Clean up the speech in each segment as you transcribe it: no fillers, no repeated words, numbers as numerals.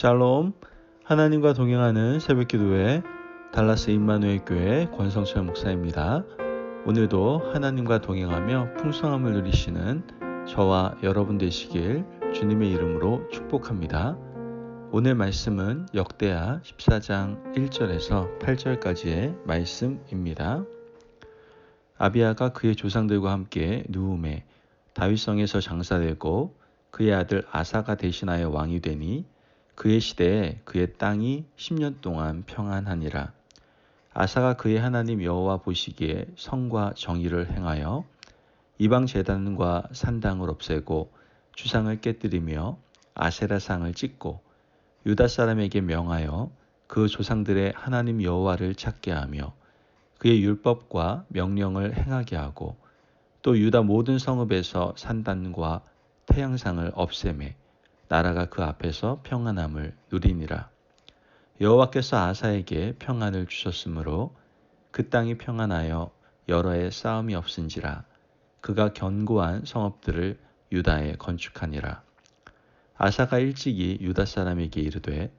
샬롬, 하나님과 동행하는 새벽기도회 달라스 임마누엘 교회 권성철 목사입니다. 오늘도 하나님과 동행하며 풍성함을 누리시는 저와 여러분 되시길 주님의 이름으로 축복합니다. 오늘 말씀은 역대하 14장 1절에서 8절까지의 말씀입니다. 아비야가 그의 조상들과 함께 누움에 다윗성에서 장사되고 그의 아들 아사가 대신하여 왕이 되니 그의 시대에 그의 땅이 10년 동안 평안하니라. 아사가 그의 하나님 여호와 보시기에 성과 정의를 행하여 이방 제단과 산당을 없애고 주상을 깨뜨리며 아세라상을 찢고 유다 사람에게 명하여 그 조상들의 하나님 여호와를 찾게 하며 그의 율법과 명령을 행하게 하고 또 유다 모든 성읍에서 산단과 태양상을 없애매 나라가 그 앞에서 평안함을 누리니라. 여호와께서 아사에게 평안을 주셨으므로 그 땅이 평안하여 여러 해 싸움이 없은지라. 그가 견고한 성읍들을 유다에 건축하니라. 아사가 일찍이 유다 사람에게 이르되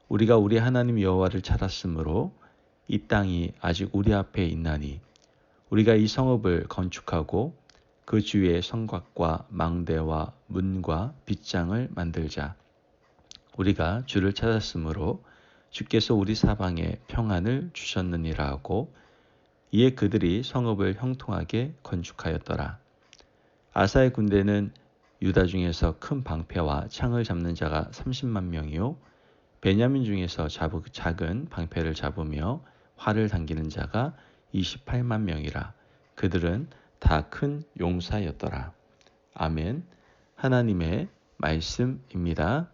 우리가 우리 하나님 여호와를 찾았으므로 이 땅이 아직 우리 앞에 있나니 우리가 이 성읍을 건축하고 그 주위에 성곽과 망대와 문과 빗장을 만들자. 우리가 주를 찾았으므로 주께서 우리 사방에 평안을 주셨느니라 하고 이에 그들이 성읍을 형통하게 건축하였더라. 아사의 군대는 유다 중에서 큰 방패와 창을 잡는 자가 30만 명이요 베냐민 중에서 작은 방패를 잡으며 활을 당기는 자가 28만 명이라. 그들은 다 큰 용사였더라. 아멘. 하나님의 말씀입니다.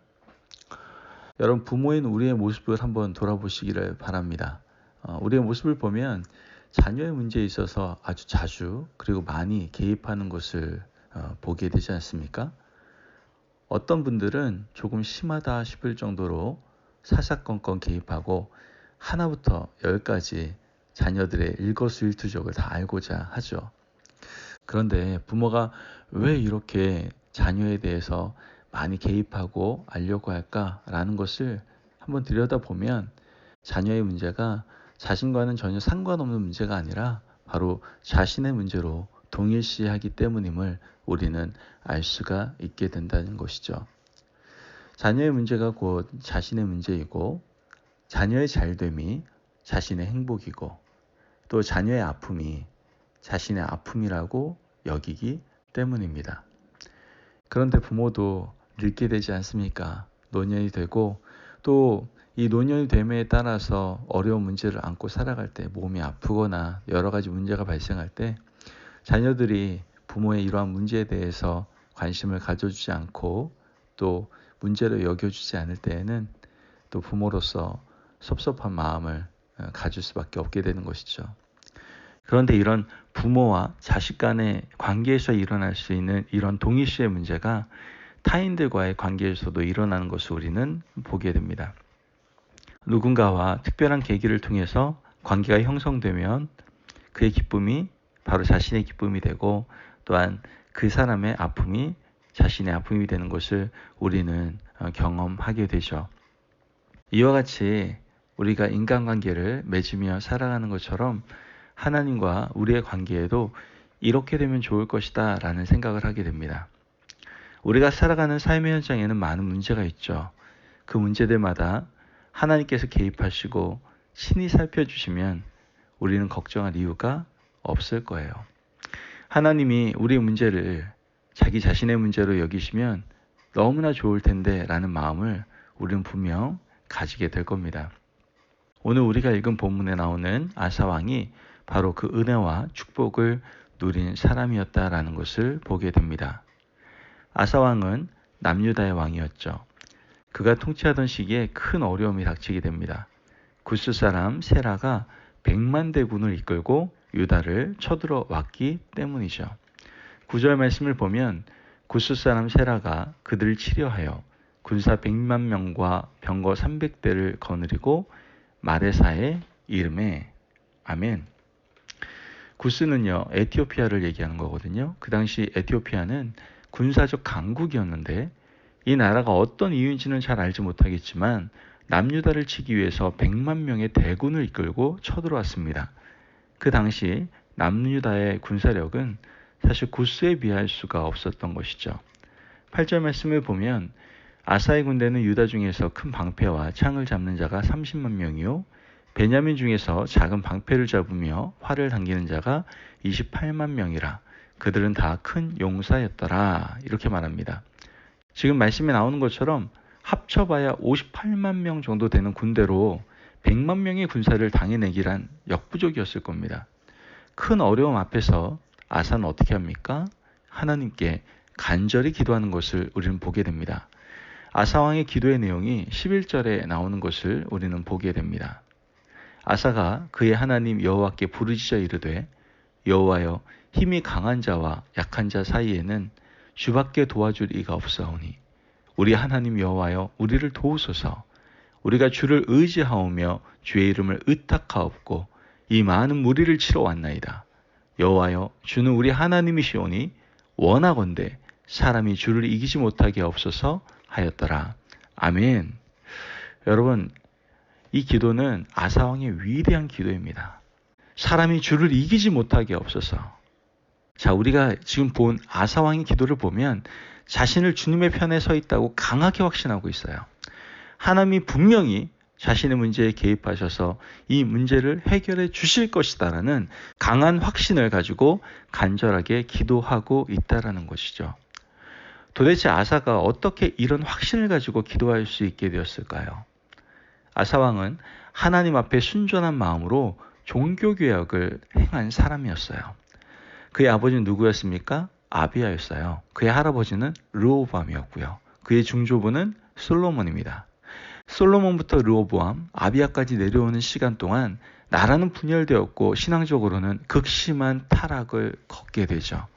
여러분, 부모인 우리의 모습을 한번 돌아보시기를 바랍니다. 우리의 모습을 보면 자녀의 문제에 있어서 아주 자주 그리고 많이 개입하는 것을 보게 되지 않습니까? 어떤 분들은 조금 심하다 싶을 정도로 사사건건 개입하고 하나부터 열까지 자녀들의 일거수일투족을 다 알고자 하죠. 그런데 부모가 왜 이렇게 자녀에 대해서 많이 개입하고 알려고 할까라는 것을 한번 들여다보면 자녀의 문제가 자신과는 전혀 상관없는 문제가 아니라 바로 자신의 문제로 동일시하기 때문임을 우리는 알 수가 있게 된다는 것이죠. 자녀의 문제가 곧 자신의 문제이고 자녀의 잘됨이 자신의 행복이고 또 자녀의 아픔이 자신의 아픔이라고 여기기 때문입니다. 그런데 부모도 늙게 되지 않습니까? 노년이 되고 또 이 노년이 됨에 따라서 어려운 문제를 안고 살아갈 때 몸이 아프거나 여러 가지 문제가 발생할 때 자녀들이 부모의 이러한 문제에 대해서 관심을 가져주지 않고 또 문제로 여겨주지 않을 때에는 또 부모로서 섭섭한 마음을 가질 수밖에 없게 되는 것이죠. 그런데 이런 부모와 자식 간의 관계에서 일어날 수 있는 이런 동일시의 문제가 타인들과의 관계에서도 일어나는 것을 우리는 보게 됩니다. 누군가와 특별한 계기를 통해서 관계가 형성되면 그의 기쁨이 바로 자신의 기쁨이 되고 또한 그 사람의 아픔이 자신의 아픔이 되는 것을 우리는 경험하게 되죠. 이와 같이 우리가 인간관계를 맺으며 살아가는 것처럼 하나님과 우리의 관계에도 이렇게 되면 좋을 것이다 라는 생각을 하게 됩니다. 우리가 살아가는 삶의 현장에는 많은 문제가 있죠. 그 문제들마다 하나님께서 개입하시고 친히 살펴주시면 우리는 걱정할 이유가 없을 거예요. 하나님이 우리의 문제를 자기 자신의 문제로 여기시면 너무나 좋을 텐데 라는 마음을 우리는 분명 가지게 될 겁니다. 오늘 우리가 읽은 본문에 나오는 아사 왕이 바로 그 은혜와 축복을 누린 사람이었다라는 것을 보게 됩니다. 아사 왕은 남유다의 왕이었죠. 그가 통치하던 시기에 큰 어려움이 닥치게 됩니다. 구스 사람 세라가 100만 대군을 이끌고 유다를 쳐들어 왔기 때문이죠. 9절 말씀을 보면 구스 사람 세라가 그들을 치려하여 군사 100만 명과 병거 300대를 거느리고 마레사에 이름에 아멘. 구스는요 에티오피아를 얘기하는 거거든요. 그 당시 에티오피아는 군사적 강국이었는데 이 나라가 어떤 이유인지는 잘 알지 못하겠지만 남유다를 치기 위해서 100만 명의 대군을 이끌고 쳐들어왔습니다. 그 당시 남유다의 군사력은 사실 구스에 비할 수가 없었던 것이죠. 8절 말씀을 보면 아사의 군대는 유다 중에서 큰 방패와 창을 잡는 자가 30만 명이요 베냐민 중에서 작은 방패를 잡으며 활을 당기는 자가 28만 명이라. 그들은 다 큰 용사였더라. 이렇게 말합니다. 지금 말씀에 나오는 것처럼 합쳐봐야 58만 명 정도 되는 군대로 100만 명의 군사를 당해내기란 역부족이었을 겁니다. 큰 어려움 앞에서 아사는 어떻게 합니까? 하나님께 간절히 기도하는 것을 우리는 보게 됩니다. 아사왕의 기도의 내용이 11절에 나오는 것을 우리는 보게 됩니다. 아사가 그의 하나님 여호와께 부르짖어 이르되 여호와여 힘이 강한 자와 약한 자 사이에는 주밖에 도와줄 이가 없사오니 우리 하나님 여호와여 우리를 도우소서. 우리가 주를 의지하오며 주의 이름을 의탁하옵고 이 많은 무리를 치러 왔나이다. 여호와여 주는 우리 하나님이시오니 원하건대 사람이 주를 이기지 못하게 하옵소서 하였더라. 아멘. 여러분, 이 기도는 아사왕의 위대한 기도입니다. 사람이 주를 이기지 못하게 하옵소서. 자, 우리가 지금 본 아사왕의 기도를 보면 자신을 주님의 편에 서 있다고 강하게 확신하고 있어요. 하나님이 분명히 자신의 문제에 개입하셔서 이 문제를 해결해 주실 것이다라는 강한 확신을 가지고 간절하게 기도하고 있다라는 것이죠. 도대체 아사가 어떻게 이런 확신을 가지고 기도할 수 있게 되었을까요? 아사왕은 하나님 앞에 순전한 마음으로 종교개혁을 행한 사람이었어요. 그의 아버지는 누구였습니까? 아비야였어요. 그의 할아버지는 르호보암이었고요. 그의 중조부는 솔로몬입니다. 솔로몬부터 르호보암, 아비야까지 내려오는 시간 동안 나라는 분열되었고 신앙적으로는 극심한 타락을 걷게 되죠.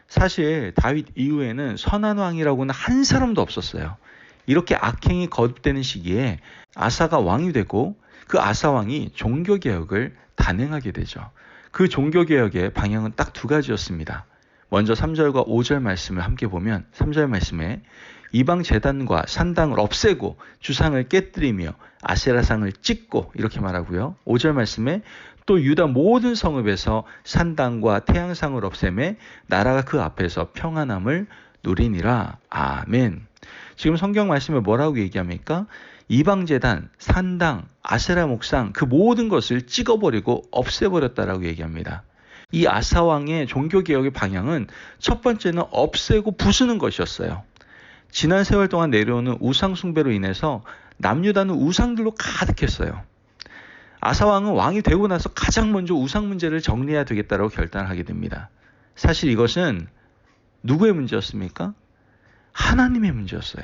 사실 다윗 이후에는 선한 왕이라고는 한 사람도 없었어요. 이렇게 악행이 거듭되는 시기에 아사가 왕이 되고 그 아사 왕이 종교개혁을 단행하게 되죠. 그 종교개혁의 방향은 딱 두 가지였습니다. 먼저 3절과 5절 말씀을 함께 보면 3절 말씀에 이방 제단과 산당을 없애고 주상을 깨뜨리며 아세라상을 찢고 이렇게 말하고요. 5절 말씀에 또 유다 모든 성읍에서 산당과 태양상을 없애매 나라가 그 앞에서 평안함을 누리니라. 아멘. 지금 성경 말씀에 뭐라고 얘기합니까? 이방 제단, 산당, 아세라 목상 그 모든 것을 찍어버리고 없애버렸다라고 얘기합니다. 이 아사 왕의 종교개혁의 방향은 첫 번째는 없애고 부수는 것이었어요. 지난 세월 동안 내려오는 우상 숭배로 인해서 남유다는 우상들로 가득했어요. 아사 왕은 왕이 되고 나서 가장 먼저 우상 문제를 정리해야 되겠다고 결단을 하게 됩니다. 사실 이것은 누구의 문제였습니까? 하나님의 문제였어요.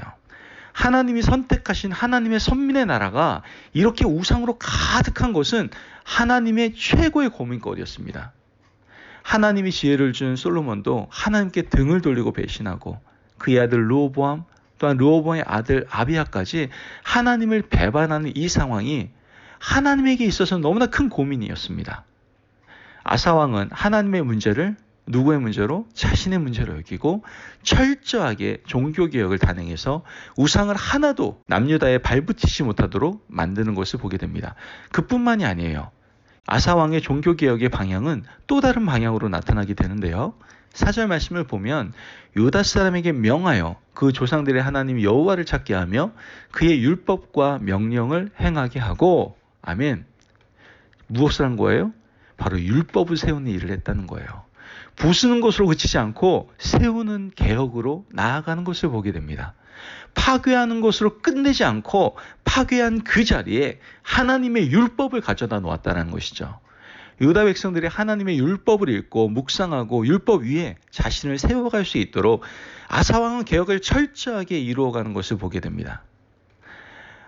하나님이 선택하신 하나님의 선민의 나라가 이렇게 우상으로 가득한 것은 하나님의 최고의 고민거리였습니다. 하나님이 지혜를 준 솔로몬도 하나님께 등을 돌리고 배신하고 그의 아들 르호보암 또한 르호보암의 아들 아비야까지 하나님을 배반하는 이 상황이 하나님에게 있어서 너무나 큰 고민이었습니다. 아사 왕은 하나님의 문제를 누구의 문제로? 자신의 문제로 여기고 철저하게 종교개혁을 단행해서 우상을 하나도 남유다에 발붙이지 못하도록 만드는 것을 보게 됩니다. 그뿐만이 아니에요. 아사 왕의 종교개혁의 방향은 또 다른 방향으로 나타나게 되는데요. 4절 말씀을 보면 유다 사람에게 명하여 그 조상들의 하나님 여호와를 찾게 하며 그의 율법과 명령을 행하게 하고 아멘. 무엇을 한 거예요? 바로 율법을 세우는 일을 했다는 거예요. 부수는 것으로 그치지 않고 세우는 개혁으로 나아가는 것을 보게 됩니다. 파괴하는 것으로 끝내지 않고 파괴한 그 자리에 하나님의 율법을 가져다 놓았다는 것이죠. 유다 백성들이 하나님의 율법을 읽고 묵상하고 율법 위에 자신을 세워갈 수 있도록 아사 왕은 개혁을 철저하게 이루어가는 것을 보게 됩니다.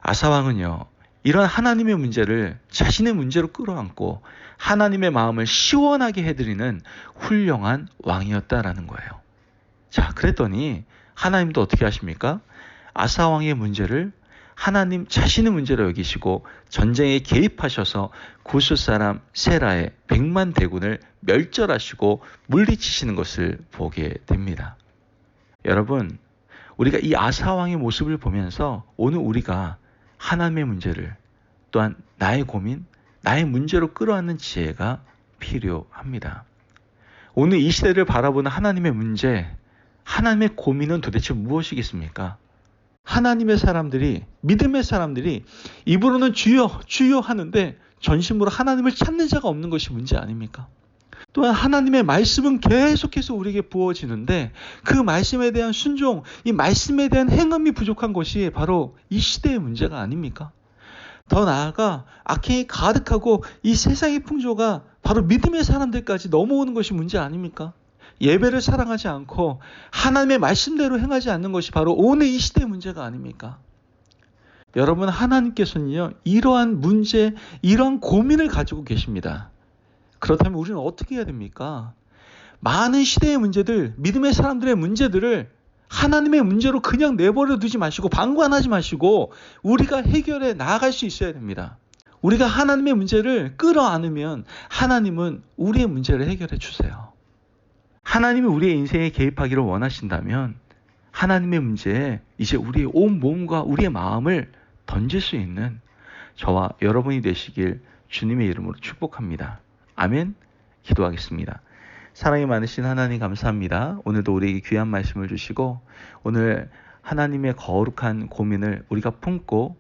아사 왕은요, 이런 하나님의 문제를 자신의 문제로 끌어안고 하나님의 마음을 시원하게 해드리는 훌륭한 왕이었다라는 거예요. 자, 그랬더니 하나님도 어떻게 하십니까? 아사 왕의 문제를 하나님 자신의 문제로 여기시고 전쟁에 개입하셔서 구스 사람 세라의 100만 대군을 멸절하시고 물리치시는 것을 보게 됩니다. 여러분, 우리가 이 아사왕의 모습을 보면서 오늘 우리가 하나님의 문제를 또한 나의 고민, 나의 문제로 끌어안는 지혜가 필요합니다. 오늘 이 시대를 바라보는 하나님의 문제, 하나님의 고민은 도대체 무엇이겠습니까? 하나님의 사람들이, 믿음의 사람들이 입으로는 주여, 주여 하는데 전심으로 하나님을 찾는 자가 없는 것이 문제 아닙니까? 또한 하나님의 말씀은 계속해서 우리에게 부어지는데 그 말씀에 대한 순종, 이 말씀에 대한 행함이 부족한 것이 바로 이 시대의 문제가 아닙니까? 더 나아가 악행이 가득하고 이 세상의 풍조가 바로 믿음의 사람들까지 넘어오는 것이 문제 아닙니까? 예배를 사랑하지 않고 하나님의 말씀대로 행하지 않는 것이 바로 오늘 이 시대의 문제가 아닙니까? 여러분, 하나님께서는요, 이러한 문제, 이러한 고민을 가지고 계십니다. 그렇다면 우리는 어떻게 해야 됩니까? 많은 시대의 문제들, 믿음의 사람들의 문제들을 하나님의 문제로 그냥 내버려 두지 마시고 방관하지 마시고 우리가 해결해 나아갈 수 있어야 됩니다. 우리가 하나님의 문제를 끌어안으면 하나님은 우리의 문제를 해결해 주세요. 하나님이 우리의 인생에 개입하기를 원하신다면 하나님의 문제에 이제 우리의 온 몸과 우리의 마음을 던질 수 있는 저와 여러분이 되시길 주님의 이름으로 축복합니다. 아멘. 기도하겠습니다. 사랑이 많으신 하나님 감사합니다. 오늘도 우리에게 귀한 말씀을 주시고 오늘 하나님의 거룩한 고민을 우리가 품고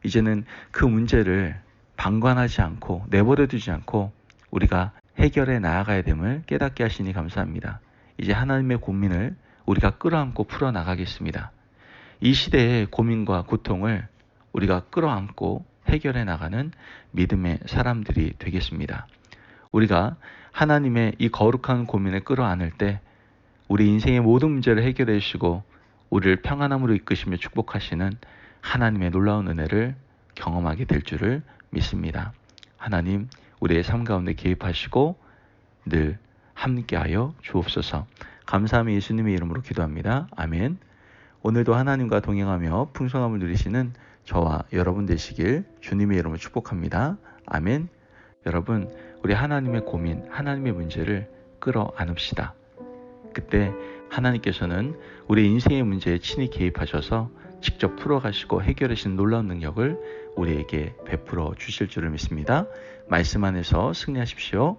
이제는 그 문제를 방관하지 않고 내버려 두지 않고 우리가 해결해 나아가야 됨을 깨닫게 하시니 감사합니다. 이제 하나님의 고민을 우리가 끌어안고 풀어나가겠습니다. 이 시대의 고민과 고통을 우리가 끌어안고 해결해 나가는 믿음의 사람들이 되겠습니다. 우리가 하나님의 이 거룩한 고민을 끌어안을 때 우리 인생의 모든 문제를 해결해 주시고 우리를 평안함으로 이끄시며 축복하시는 하나님의 놀라운 은혜를 경험하게 될 줄을 믿습니다. 하나님, 우리의 삶 가운데 개입하시고 늘 함께하여 주옵소서. 감사하며 예수님의 이름으로 기도합니다. 아멘. 오늘도 하나님과 동행하며 풍성함을 누리시는 저와 여러분 되시길 주님의 이름으로 축복합니다. 아멘. 여러분, 우리 하나님의 고민, 하나님의 문제를 끌어안읍시다. 그때 하나님께서는 우리 인생의 문제에 친히 개입하셔서 직접 풀어가시고 해결하시는 놀라운 능력을 우리에게 베풀어 주실 줄을 믿습니다. 말씀 안에서 승리하십시오.